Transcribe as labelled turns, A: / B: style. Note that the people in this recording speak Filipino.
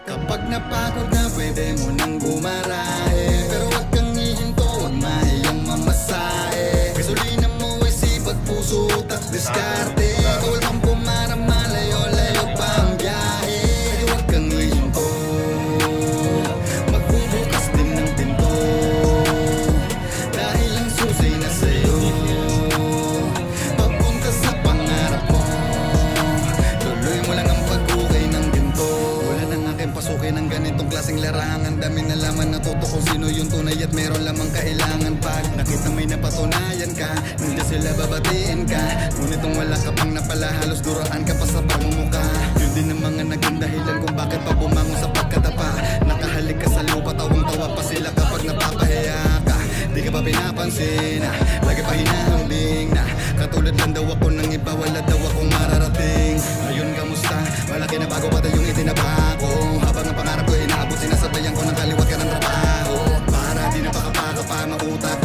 A: Kapag napagod na pwede mo nang gumarahe, pero wag kang hihinto, wag mahiyang mamasahe. Gasolina mo ay sipag, puso, utak, diskarte. Bawal kang pumarama, layo-layo pa ang biyahe. Wag kang hihinto, magbubukas din ng pinto, dahil ang susi na sa'yo papunta sa pangarap mo. Tuloy mo lang ang pag-ukay ng ginto. Wala nang aking pasukin ng ganitong klaseng larangan. Dami na laman, natuto kung sino yung tunay at meron lamang kailangan. Pag nakita may napatunayan ka, nandiyan sila babatiin ka. Ngunit kung wala ka pang napala, halos duraan ka pa sa pagmumuka. Yun din ang mga naging dahilan kung bakit pa bumangon sa pagkatapa. Nakahalik ka sa lupa, tawang-tawa pa sila kapag napapahiya ka. Di ka pa pinapansin, lagi pa hinahambing na katulad lang daw ako ng iba, wala daw akong mararating. Ngayon kamusta? Malaki na bago pa yung itinapa ko. Habang ang pangarap ko inaabot, sinasabayan ko ng kaliwat ka ng trabaho. Para di na pakapaka pa mautak